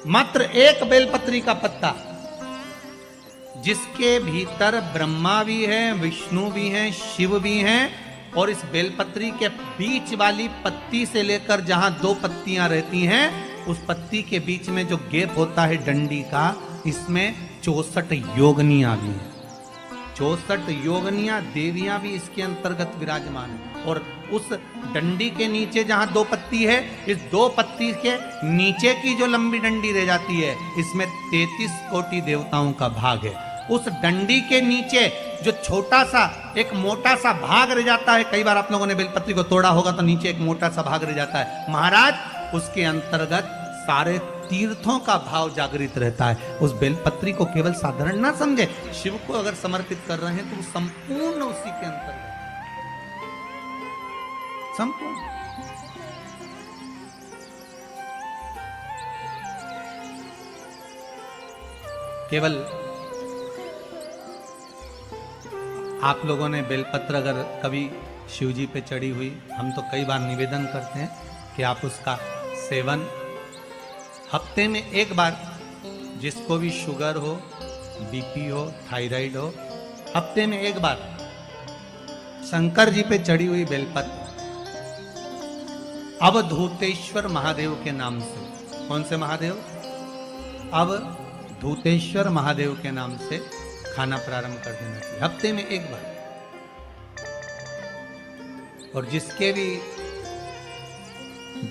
मात्र एक बेलपत्री का पत्ता, जिसके भीतर ब्रह्मा भी है, विष्णु भी हैं, शिव भी हैं, और इस बेलपत्री के बीच वाली पत्ती से लेकर जहां दो पत्तियां रहती हैं, उस पत्ती के बीच में जो गैप होता है डंडी का, इसमें 64 योगनियां भी हैं। 64 योगनियां देवियां भी इसके अंतर्गत विराजमान है। और उस डंडी के नीचे जहां दो पत्ती है, इस दो पत्ती के नीचे की जो लंबी डंडी रह जाती है, इसमें 33 कोटि देवताओं का भाग है। उस डंडी के नीचे जो छोटा सा एक मोटा सा भाग रह जाता है, कई बार आप लोगों ने बेलपत्री को तोड़ा होगा तो नीचे एक मोटा सा भाग रह जाता है, महाराज उसके अंतर्गत सारे तीर्थों का भाव जागृत रहता है। उस बेलपत्री को केवल साधारण ना समझे, शिव को अगर समर्पित कर रहे हैं तो वो संपूर्ण उसी के अंतर्गत, संपूर्ण। केवल आप लोगों ने बेलपत्र अगर कभी शिव जी पे चढ़ी हुई, हम तो कई बार निवेदन करते हैं कि आप उसका सेवन हफ्ते में एक बार, जिसको भी शुगर हो, बीपी हो, थायराइड हो, हफ्ते में एक बार शंकर जी पे चढ़ी हुई बेलपत्र अवधूतेश्वर महादेव के नाम से, कौन से महादेव? अवधूतेश्वर महादेव के नाम से खाना प्रारंभ कर देना चाहिए, हफ्ते में एक बार। और जिसके भी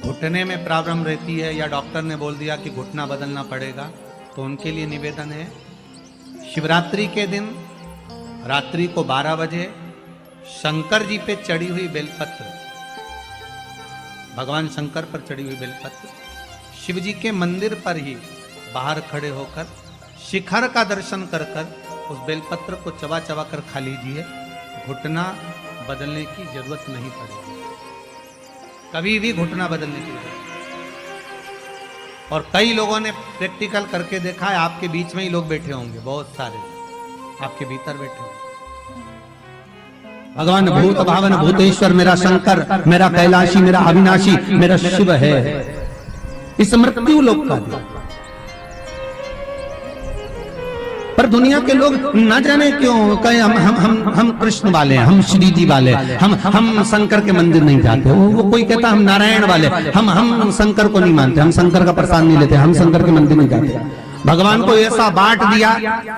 घुटने में प्रॉब्लम रहती है या डॉक्टर ने बोल दिया कि घुटना बदलना पड़ेगा, तो उनके लिए निवेदन है, शिवरात्रि के दिन रात्रि को 12 बजे शंकर जी पे चढ़ी हुई बेलपत्र, भगवान शंकर पर चढ़ी हुई बेलपत्र, शिव जी के मंदिर पर ही बाहर खड़े होकर शिखर का दर्शन कर कर उस बेलपत्र को चबा चबा कर खा लीजिए। घुटना बदलने की जरूरत नहीं पड़ेगी, कभी भी घुटना बदलने की जरूरत। और कई लोगों ने प्रैक्टिकल करके देखा है, आपके बीच में ही लोग बैठे होंगे, बहुत सारे आपके भीतर बैठे होंगे। भगवान भूत भावन भूतेश्वर मेरा शंकर, मेरा कैलाशी, मेरा अविनाशी, मेरा शिव है, इस मृत्यु लोक का दिया। पर दुनिया के लोग न जाने क्यों कहे हम कृष्ण वाले हैं, हम श्री जी वाले, हम शंकर के मंदिर नहीं जाते। वो कोई कहता हम नारायण वाले, हम शंकर को नहीं मानते, हम शंकर का प्रसाद नहीं लेते, हम शंकर के मंदिर नहीं जाते। भगवान को ऐसा बांट दिया,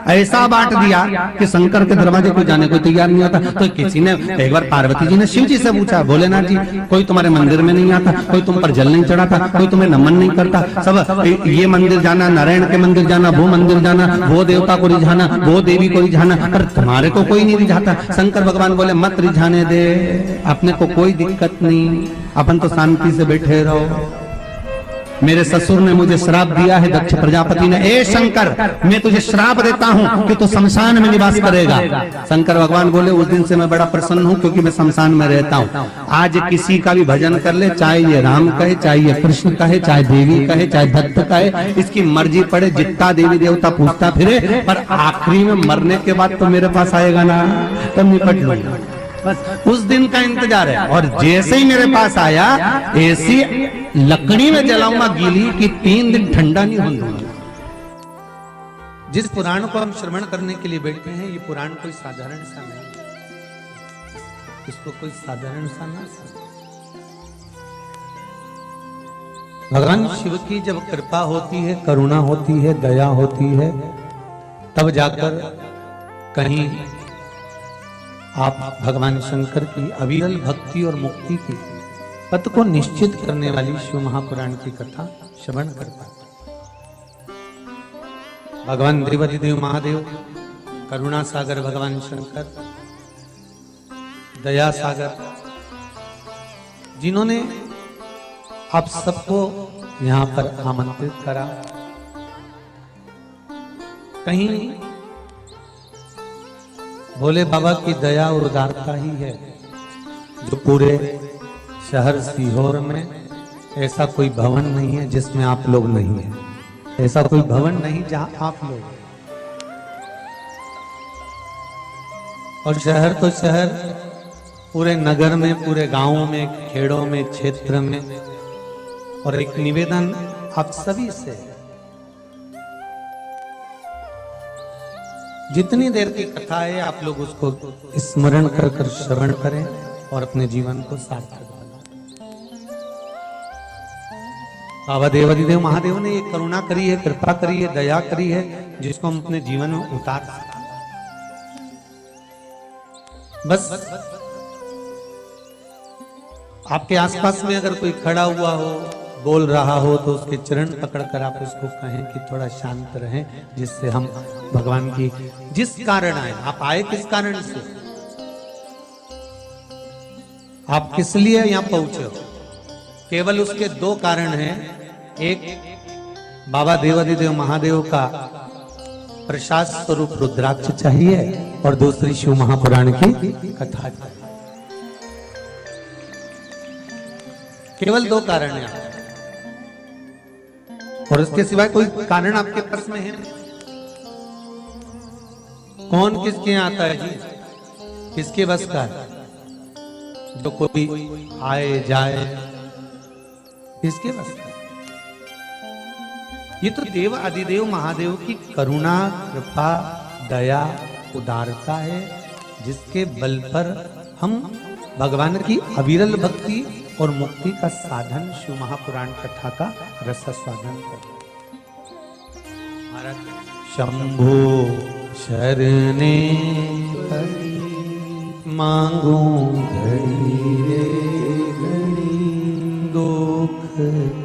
ऐसा बांट दिया कि शंकर के दरवाजे को जाने को तैयार नहीं होता। तो किसी ने एक बार पार्वती जी ने शिव जी से पूछा, भोलेनाथ जी कोई तुम्हारे मंदिर में नहीं आता, कोई तुम पर जल नहीं चढ़ाता, कोई तुम्हें नमन नहीं करता, सब ये मंदिर जाना, नारायण के मंदिर जाना, वो मंदिर जाना, वो देवता को रिझाना, वो देवी को रिझाना, पर तुम्हारे को कोई नहीं रिझाता। शंकर भगवान बोले मत रिझाने दे, अपने को कोई दिक्कत नहीं, अपन तो शांति से बैठे रहो। मेरे ससुर ने मुझे श्राप दिया है, दक्ष प्रजापति ने, ए शंकर मैं तुझे श्राप देता हूं कि तू शमशान में निवास करेगा। शंकर भगवान बोले उस दिन से मैं बड़ा प्रसन्न हूं, क्योंकि मैं शमशान में रहता हूं। आज किसी का भी भजन कर ले, चाहे ये राम कहे, चाहे ये कृष्ण कहे, चाहे देवी कहे, चाहे दत्त कहे, इसकी मर्जी पड़े, जितना देवी देवता पूछता फिरे, पर आखिरी में मरने के बाद तो मेरे पास आएगा ना, तब निपट लूंगा। बस उस दिन का इंतजार है। और जैसे ही मेरे पास आया, ऐसी लकड़ी में जलाऊंगा गीली कि 3 दिन ठंडा नहीं होने दूंगा। जिस पुराण को हम श्रवण करने के लिए बैठे हैं, ये पुराण कोई साधारण सा नहीं, इसको कोई साधारण सा ना समझे। भगवान शिव की जब कृपा होती है, करुणा होती है, दया होती है, तब जाकर कहीं आप भगवान शंकर की अविरल भक्ति और मुक्ति की पथ को निश्चित करने वाली शिव महापुराण की कथा श्रवण कर पाते। भगवान देवाधिदेव महादेव, करुणा सागर भगवान शंकर, दया सागर, जिन्होंने आप सबको यहां पर आमंत्रित करा, कहीं भोले बाबा की दया और उदारता ही है जो पूरे शहर सीहोर में ऐसा कोई भवन नहीं है जिसमें आप लोग नहीं है, ऐसा कोई भवन नहीं जहां आप लोग। और शहर तो शहर, पूरे नगर में, पूरे गांवों में, खेड़ों में, क्षेत्र में। और एक निवेदन आप सभी से, जितनी देर की कथा है आप लोग उसको स्मरण कर कर श्रवण करें और अपने जीवन को सार्थक बनाएं। बाबा देवाधिदेव महादेव ने ये करुणा करी है, कृपा करी है, दया करी है, जिसको हम अपने जीवन में उतार सकते। बस आपके आसपास में अगर कोई खड़ा हुआ हो, बोल रहा हो, तो उसके चरण पकड़कर आप उसको कहें कि थोड़ा शांत रहें, जिससे हम भगवान की जिस कारण आए, आप आए किस कारण से, आप किस लिए यहां पहुंचे हो, केवल उसके दो कारण हैं। एक बाबा देवाधिदेव महादेव का प्रसाद स्वरूप रुद्राक्ष चाहिए और दूसरी शिव महापुराण की कथा चाहिए। केवल दो कारण हैं और उसके सिवाय कोई कारण आपके पास में है? कौन किसके यहाँ आता है जी? किसके बस का है? जो कोई आए जाए, किसके बस का? ये तो देव आदिदेव महादेव की करुणा, कृपा, दया, उदारता है, जिसके बल पर हम भगवान की अविरल भक्ति और मुक्ति का साधन शिव महापुराण कथा का रसास्वादन करते। शंभो शरणे मांगू घड़ी रे घड़ी, दुख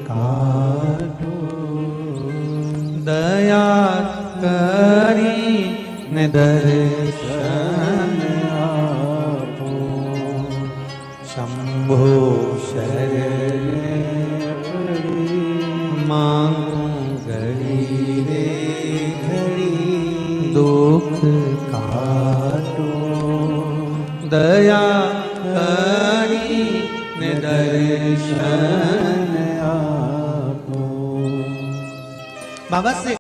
काटो दया करी ने दर्शन आपो। शंभो शरणे मांगू घड़ी रे घड़ी, दुख काटो दया करी ने दर्शन आपो। बाबा से